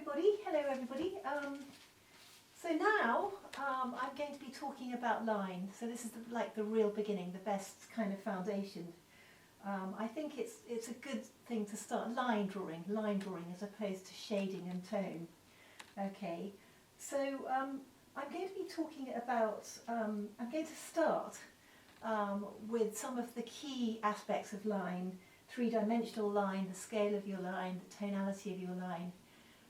everybody. Hello everybody. So now I'm going to be talking about line. So this is like the real beginning, the best kind of foundation. I think it's a good thing to start line drawing as opposed to shading and tone. Okay, so I'm going to be talking about, I'm going to start with some of the key aspects of line, three-dimensional line, the scale of your line, the tonality of your line.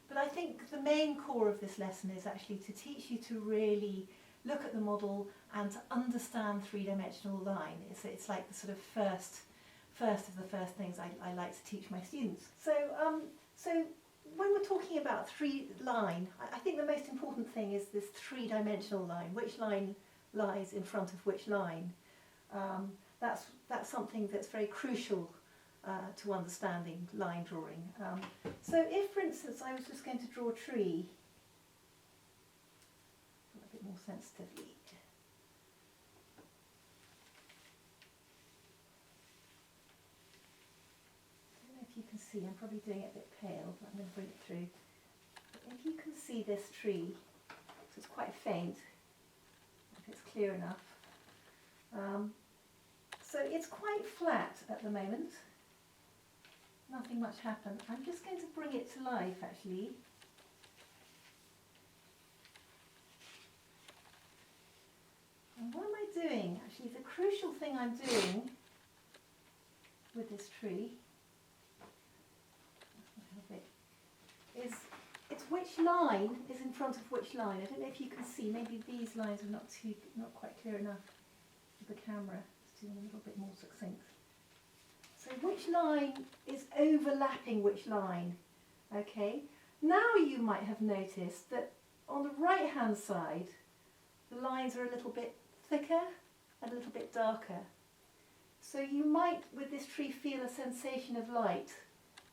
But I think the main core of this lesson is actually to teach you to really look at the model and to understand three-dimensional line. It's like the sort of first of the first things I like to teach my students. So when we're talking about line, I think the most important thing is this three-dimensional line. Which line lies in front of which line? That's something that's very crucial to understanding line drawing. So if, for instance, I was just going to draw a tree a bit more sensitively. I don't know if you can see, I'm probably doing it a bit pale, but I'm going to bring it through. But if you can see this tree, so it's quite faint, if it's clear enough. So it's quite flat at the moment. Nothing much happened. I'm just going to bring it to life actually. And what am I doing? Actually, the crucial thing I'm doing with this tree is it's which line is in front of which line. I don't know if you can see, maybe these lines are not quite clear enough with the camera. Let's do them a little bit more succinct. So which line is overlapping which line? Okay, now you might have noticed that on the right hand side the lines are a little bit thicker and a little bit darker. So you might with this tree feel a sensation of light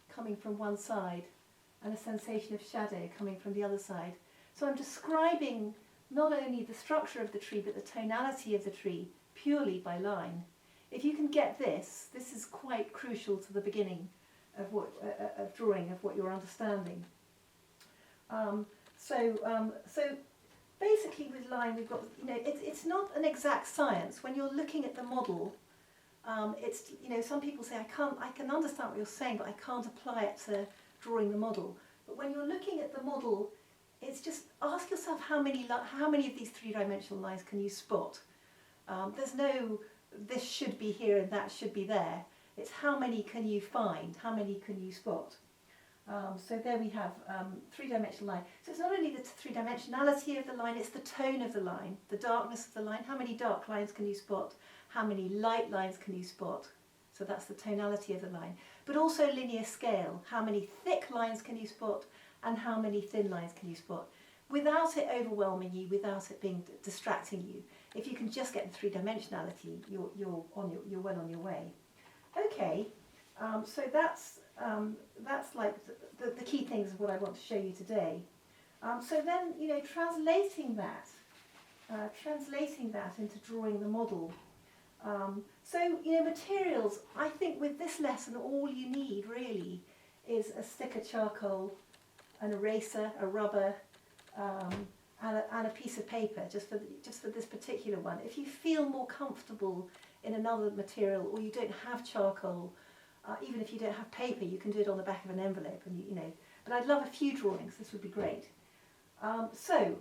coming from one side and a sensation of shadow coming from the other side. So I'm describing not only the structure of the tree but the tonality of the tree purely by line. If you can get this is quite crucial to the beginning of drawing, of what you're understanding. So basically with line we've got, it's not an exact science. When you're looking at the model, it's, some people say I can understand what you're saying, but I can't apply it to drawing the model. But when you're looking at the model, it's just ask yourself how many of these three-dimensional lines can you spot. There's no this should be here and that should be there. It's how many can you find, how many can you spot. So there we have three-dimensional line. So it's not only the three-dimensionality of the line, it's the tone of the line, the darkness of the line. How many dark lines can you spot? How many light lines can you spot? So that's the tonality of the line. But also linear scale. How many thick lines can you spot and how many thin lines can you spot? Without it overwhelming you, without it being distracting you. If you can just get the three-dimensionality, you're well on your way. Okay, so that's like the key things of what I want to show you today. So then, translating that into drawing the model. So materials. I think with this lesson, all you need really is a stick of charcoal, an eraser, a rubber. And a piece of paper, just for this particular one. If you feel more comfortable in another material, or you don't have charcoal, even if you don't have paper, you can do it on the back of an envelope. And but I'd love a few drawings. This would be great. So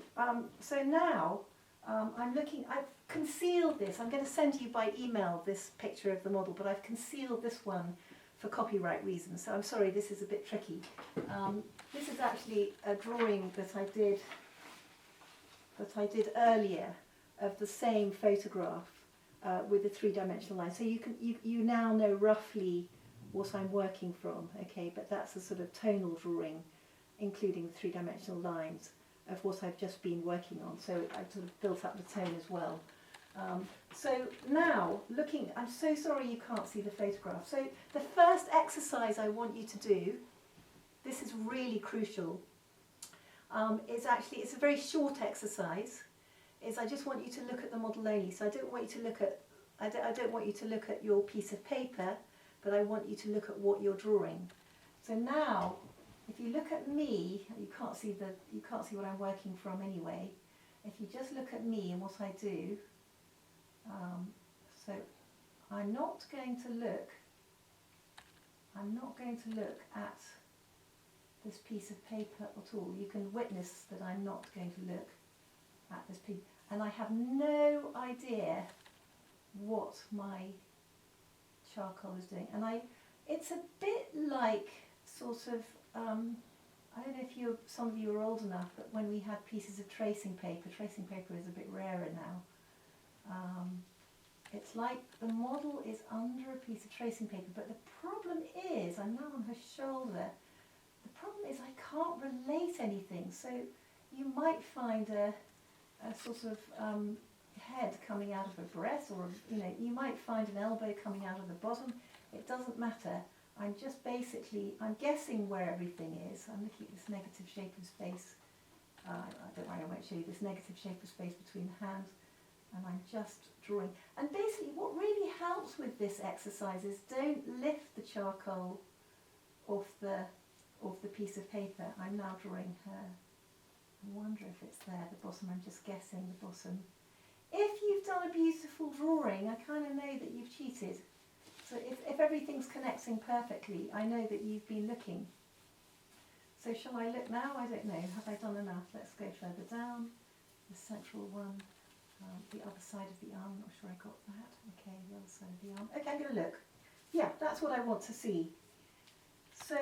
now I'm looking. I've concealed this. I'm going to send you by email this picture of the model, but I've concealed this one for copyright reasons. So I'm sorry, this is a bit tricky. This is actually a drawing that I did earlier of the same photograph with the three-dimensional line. So you now know roughly what I'm working from, okay? But that's a sort of tonal drawing, including the three-dimensional lines of what I've just been working on. So I've sort of built up the tone as well. So now, I'm so sorry you can't see the photograph. So the first exercise I want you to do, this is really crucial, it's a very short exercise, is I just want you to look at the model only. So I don't want you to look at your piece of paper, but I want you to look at what you're drawing. So now if you look at me, you can't see what I'm working from anyway. If you just look at me and what I do, so I'm not going to look at this piece of paper at all. You can witness that I'm not going to look at this piece, and I have no idea what my charcoal is doing. And it's a bit like sort of, I don't know if some of you are old enough, but when we had pieces of tracing paper is a bit rarer now. It's like the model is under a piece of tracing paper, but the problem is, I'm now on her shoulder, the problem is I can't relate anything. So you might find a sort of head coming out of a breast, or you might find an elbow coming out of the bottom. It doesn't matter. I'm guessing where everything is. I'm looking at this negative shape of space. Don't worry, I won't show you this negative shape of space between the hands. And I'm just drawing. And basically what really helps with this exercise is don't lift the charcoal off the piece of paper. I'm now drawing her. I wonder if it's there, the bottom. I'm just guessing the bottom. If you've done a beautiful drawing, I kind of know that you've cheated. So if everything's connecting perfectly, I know that you've been looking. So shall I look now? I don't know. Have I done enough? Let's go further down. The central one. The other side of the arm, I'm not sure I got that. Okay, the other side of the arm. Okay, I'm going to look. Yeah, that's what I want to see. So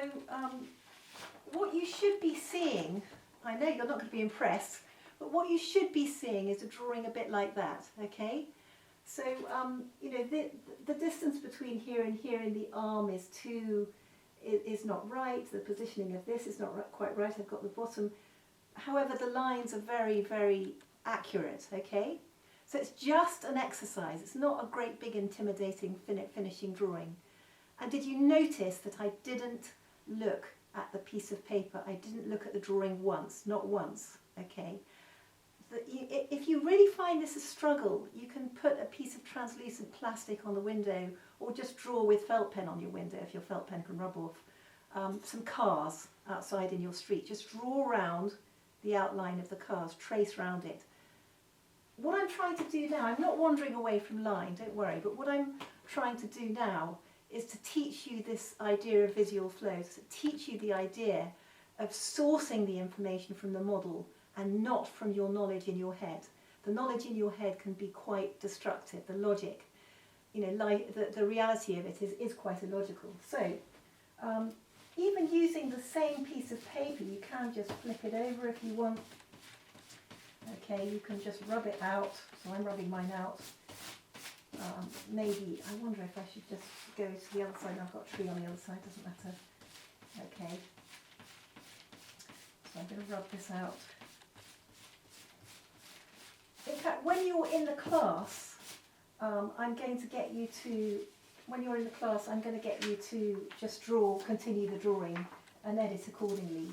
what you should be seeing, I know you're not going to be impressed, but what you should be seeing is a drawing a bit like that, okay? So, the distance between here and here in the arm is not right. The positioning of this is not quite right. I've got the bottom. However, the lines are very, very accurate, okay? So it's just an exercise. It's not a great big intimidating finishing drawing. And did you notice that I didn't look at the piece of paper? I didn't look at the drawing once, not once, okay? If you really find this a struggle, you can put a piece of translucent plastic on the window, or just draw with felt pen on your window if your felt pen can rub off. Some cars outside in your street. Just draw around the outline of the cars, trace round it. What I'm trying to do now, I'm not wandering away from line, don't worry, but what I'm trying to do now is to teach you this idea of visual flows, to teach you the idea of sourcing the information from the model and not from your knowledge in your head. The knowledge in your head can be quite destructive, the logic, the reality of it is quite illogical. So, even using the same piece of paper, you can just flip it over if you want. Okay, you can just rub it out. So I'm rubbing mine out. Maybe, I wonder if I should just go to the other side. I've got a tree on the other side, doesn't matter. Okay. So I'm going to rub this out. In fact, when you're in the class, I'm going to get you to, when you're in the class, I'm going to get you to just continue the drawing and edit accordingly.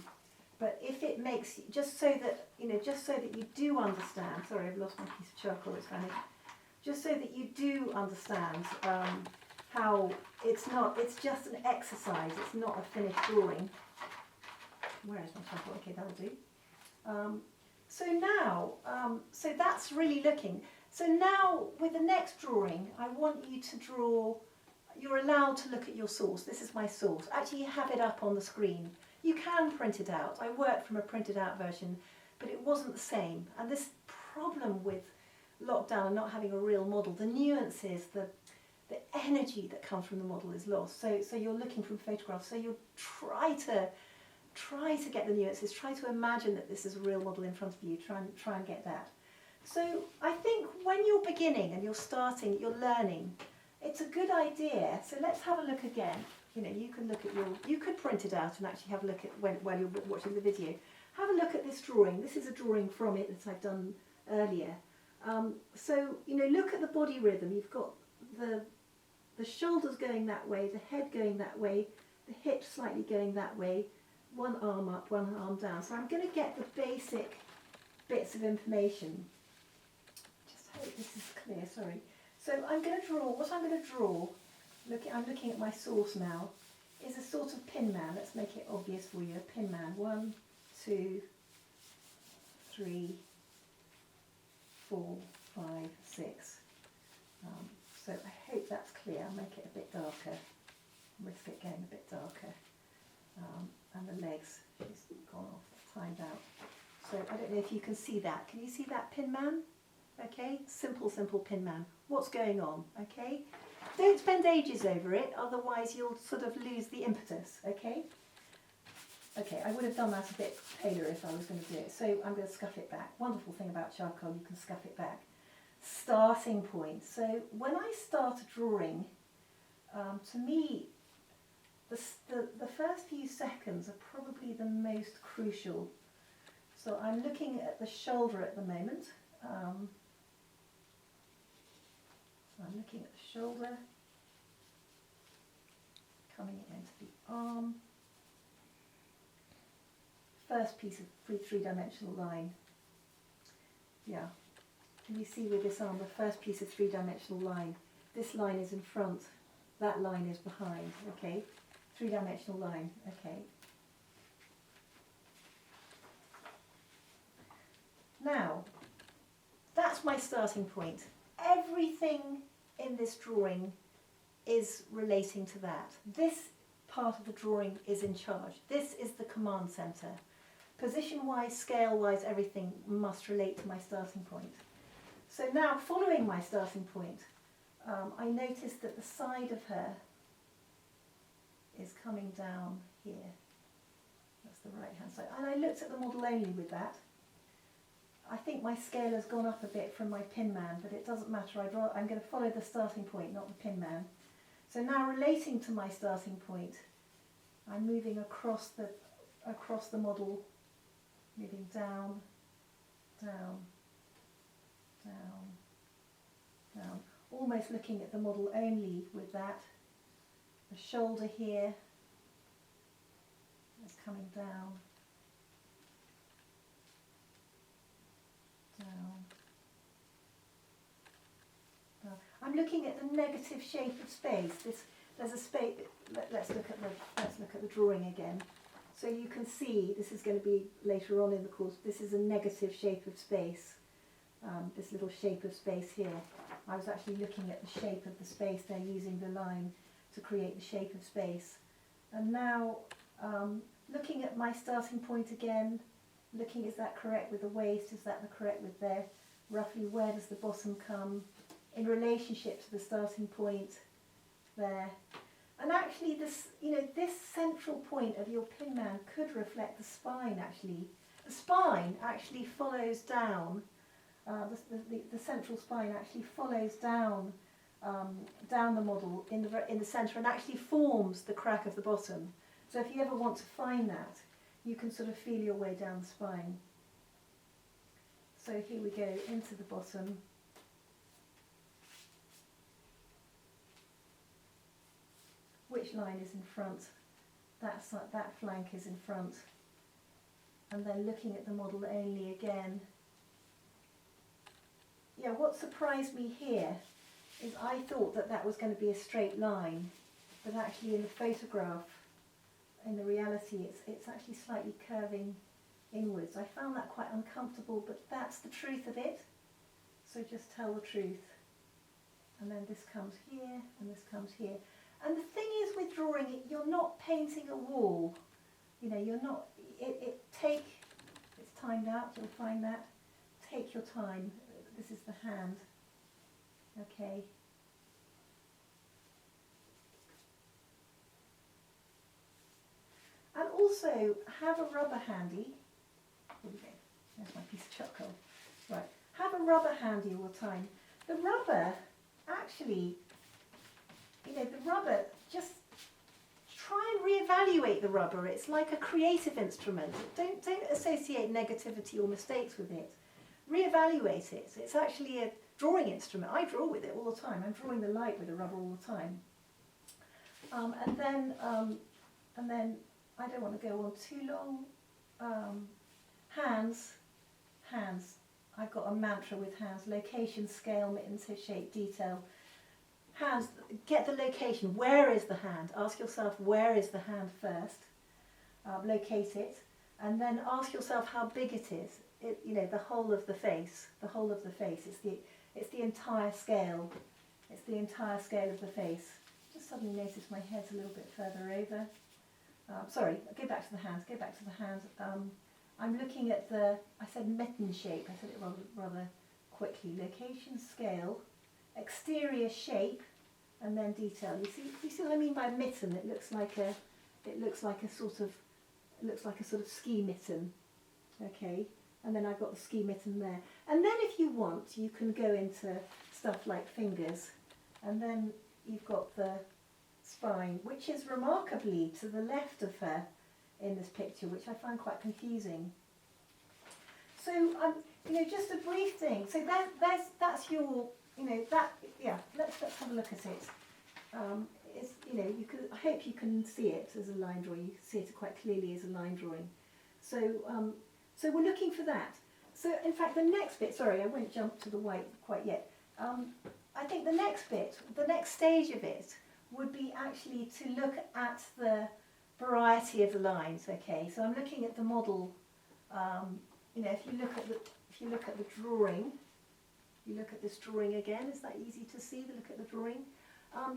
But if it makes, just so that you do understand, sorry, I've lost my piece of charcoal, it's vanished. Just so that you do understand how it's just an exercise, it's not a finished drawing. Where is my charcoal? Okay, that'll do. So now, so that's really looking. So now, with the next drawing, I want you to draw, you're allowed to look at your source. This is my source. Actually, you have it up on the screen. You can print it out. I worked from a printed out version, but it wasn't the same. And this problem with lockdown and not having a real model, the nuances, the energy that comes from the model is lost. So you're looking from photographs. So you'll try to get the nuances, try to imagine that this is a real model in front of you, try and get that. So I think when you're beginning and you're starting, you're learning, it's a good idea. So let's have a look again. You can look at you could print it out and actually have a look at while you're watching the video. Have a look at this drawing. This is a drawing from it that I've done earlier. So, look at the body rhythm. You've got the shoulders going that way, the head going that way, the hips slightly going that way, one arm up, one arm down. So I'm going to get the basic bits of information. Just hope this is clear, sorry. So I'm going to draw, what I'm going to draw, I'm looking at my source now, is a sort of pin man. Let's make it obvious for you. A pin man. 1, 2, 3, 4, 5, 6. So I hope that's clear. I'll make it a bit darker. Risk it getting a bit darker. And the legs, she's gone off, timed out. So I don't know if you can see that. Can you see that pin man? Okay, simple pin man. What's going on? Okay, don't spend ages over it, otherwise you'll sort of lose the impetus. Okay. Okay, I would have done that a bit paler if I was going to do it. So I'm going to scuff it back. Wonderful thing about charcoal, you can scuff it back. Starting point. So when I start a drawing, to me, the first few seconds are probably the most crucial. So I'm looking at the shoulder at the moment. So I'm looking at the shoulder, coming into the arm. First piece of three-dimensional line. Yeah. Can you see with this arm, the first piece of three-dimensional line? This line is in front, that line is behind, okay? Three-dimensional line, okay. Now, that's my starting point. Everything in this drawing is relating to that. This part of the drawing is in charge. This is the command centre. Position-wise, scale-wise, everything must relate to my starting point. So now, following my starting point, I noticed that the side of her is coming down here. That's the right-hand side. And I looked at the model only with that. I think my scale has gone up a bit from my pin man, but it doesn't matter. I'm going to follow the starting point, not the pin man. So now, relating to my starting point, I'm moving across the model, moving down, down, down, down. Almost looking at the model only with that. The shoulder here is coming down, down, down. I'm looking at the negative shape of space. There's a space. Let's look at the drawing again. So you can see, this is going to be later on in the course, this is a negative shape of space, this little shape of space here. I was actually looking at the shape of the space there, using the line to create the shape of space. And now, looking at my starting point again, looking, is that correct with the waist, is that the correct with there, roughly where does the bottom come in relationship to the starting point there. And actually, this central point of your pin man could reflect the spine. Actually, the spine actually follows down. The central spine actually follows down down the model in the centre and actually forms the crack of the bottom. So if you ever want to find that, you can sort of feel your way down the spine. So here we go into the bottom. Which line is in front? That flank is in front. And then looking at the model only again. Yeah, what surprised me here is I thought that was going to be a straight line, but actually in the photograph, in the reality, it's actually slightly curving inwards. I found that quite uncomfortable, but that's the truth of it. So just tell the truth. And then this comes here, and this comes here. And the thing is with drawing, you're not painting a wall. You know, you're not, it's timed out, you'll find that. Take your time. This is the hand. Okay. And also, have a rubber handy. Here we go. There's my piece of charcoal. Right. Have a rubber handy all the time. The rubber, actually, the rubber, just try and reevaluate the rubber. It's like a creative instrument. Don't associate negativity or mistakes with it. Reevaluate it. It's actually a drawing instrument. I draw with it all the time. I'm drawing the light with the rubber all the time. And then I don't want to go on too long. Hands. I've got a mantra with hands. Location, scale, mittens, shape, detail. hands, get the location. Where is the hand? Ask yourself, where is the hand first? Locate it, and then ask yourself how big it is. The whole of the face. The whole of the face. It's the entire scale. It's the entire scale of the face. Just suddenly notice my head's a little bit further over. Sorry, go back to the hands. Go back to the hands. I'm looking at I said mitten shape. I said it rather quickly. Location, scale, exterior shape, and then detail. You see what I mean by mitten? It looks like a sort of ski mitten. Okay, and then I've got the ski mitten there. And then if you want, you can go into stuff like fingers, and then you've got the spine, which is remarkably to the left of her in this picture, which I find quite confusing. So, just a brief thing. So that's your, let's have a look at it. I hope you can see it as a line drawing. You can see it quite clearly as a line drawing. So we're looking for that. So in fact, the next bit, sorry, I won't jump to the white quite yet. I think the next bit, the next stage of it, would be actually to look at the variety of the lines. Okay, so I'm looking at the model. If you look at the drawing, you look at this drawing again. Is that easy to see? Look at the drawing.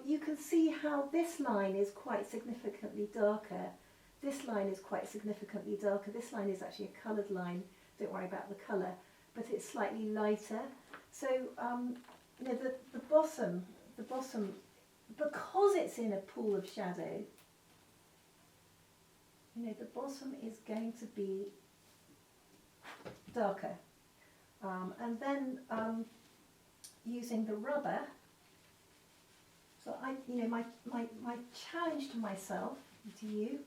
You can see how this line is quite significantly darker. This line is quite significantly darker. This line is actually a coloured line. Don't worry about the colour, but it's slightly lighter. So the bottom, because it's in a pool of shadow, the bottom is going to be darker. And then using the rubber, so my challenge to myself, to you,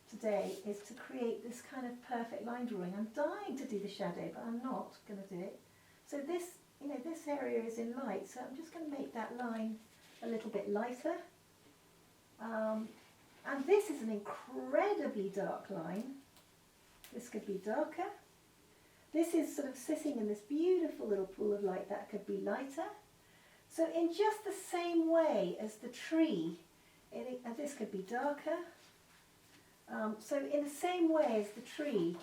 today is to create this kind of perfect line drawing. I'm dying to do the shadow, but I'm not going to do it. So this area is in light, so I'm just going to make that line a little bit lighter. And this is an incredibly dark line. This could be darker. This is sort of sitting in this beautiful little pool of light. That could be lighter. So in just the same way as the tree, this could be darker. So in the same way as the tree,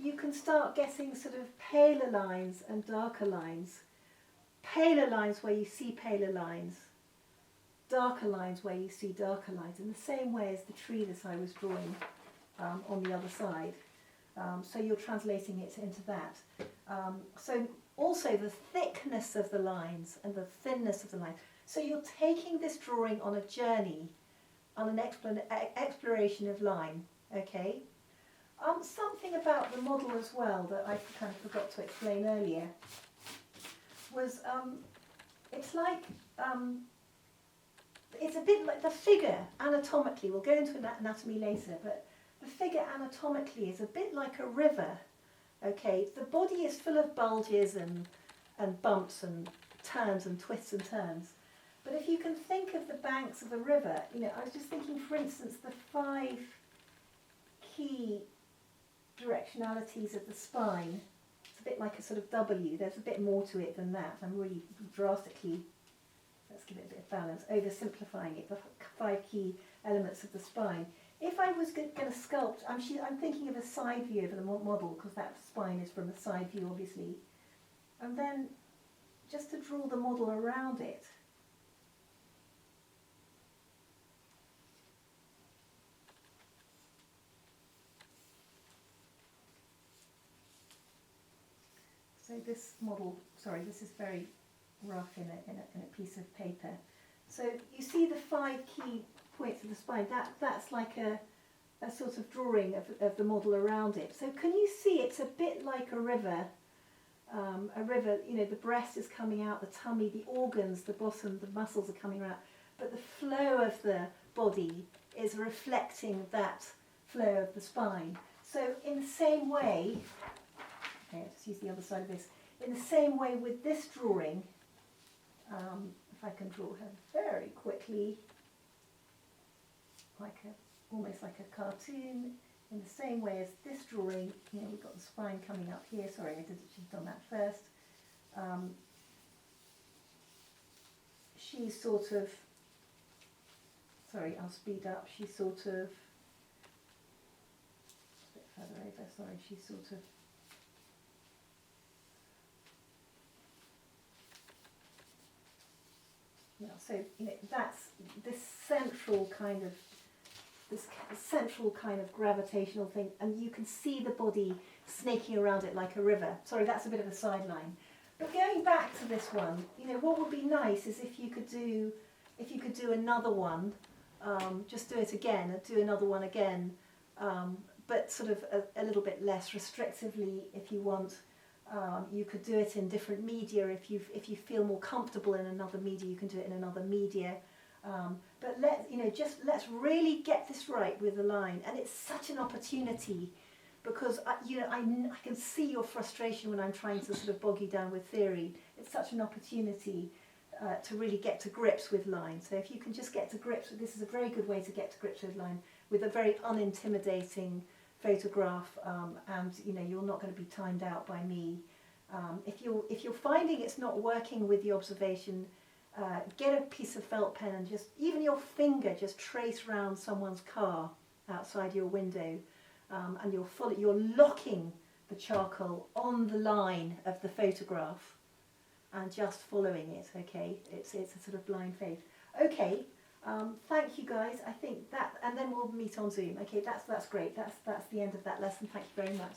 you can start getting sort of paler lines and darker lines. Paler lines where you see paler lines. Darker lines where you see darker lines, in the same way as the tree that I was drawing on the other side. So you're translating it into that. So also the thickness of the lines and the thinness of the lines. So you're taking this drawing on a journey, on an exploration of line, okay? Something about the model as well that I kind of forgot to explain earlier was it's like, it's a bit like the figure anatomically, we'll go into anatomy later, but the figure anatomically is a bit like a river, okay? The body is full of bulges and bumps and turns and twists and turns. But if you can think of the banks of a river, I was just thinking, for instance, the 5 key directionalities of the spine. It's a bit like a sort of W. There's a bit more to it than that. I'm really drastically, let's give it a bit of balance, oversimplifying it, the 5 key elements of the spine. If I was going to sculpt, I'm thinking of a side view of the model, because that spine is from a side view, obviously. And then just to draw the model around it. So this model, sorry, this is very rough in a piece of paper. So you see the 5 key points of the spine. That's like a sort of drawing of the model around it. So can you see it's a bit like a river? The breast is coming out, the tummy, the organs, the bottom, the muscles are coming out, but the flow of the body is reflecting that flow of the spine. So in the same way, okay, I'll just use the other side of this. In the same way with this drawing, if I can draw her very quickly, almost like a cartoon, in the same way as this drawing, we've got the spine coming up here. Sorry, I should have done that first. she's sort of, sorry, I'll speed up, she's sort of, a bit further over, sorry, she's sort of, yeah, so that's this central kind of, gravitational thing, and you can see the body snaking around it like a river. Sorry, that's a bit of a sideline. But going back to this one, what would be nice is if you could do another one, just do it again, and do another one again, but sort of a little bit less restrictively if you want. You could do it in different media. If you feel more comfortable in another media, you can do it in another media. But let's really get this right with the line, and it's such an opportunity, because I can see your frustration when I'm trying to sort of bog you down with theory. It's such an opportunity to really get to grips with line. So if you can just get to grips, this is a very good way to get to grips with line, with a very unintimidating photograph, and you're not going to be timed out by me. If you're finding it's not working with the observation, get a piece of felt pen and just, even your finger, just trace round someone's car outside your window, and you're locking the charcoal on the line of the photograph and just following it. Okay, it's a sort of blind faith. Okay, thank you guys. I think that, and then we'll meet on Zoom. Okay, that's great. That's the end of that lesson. Thank you very much.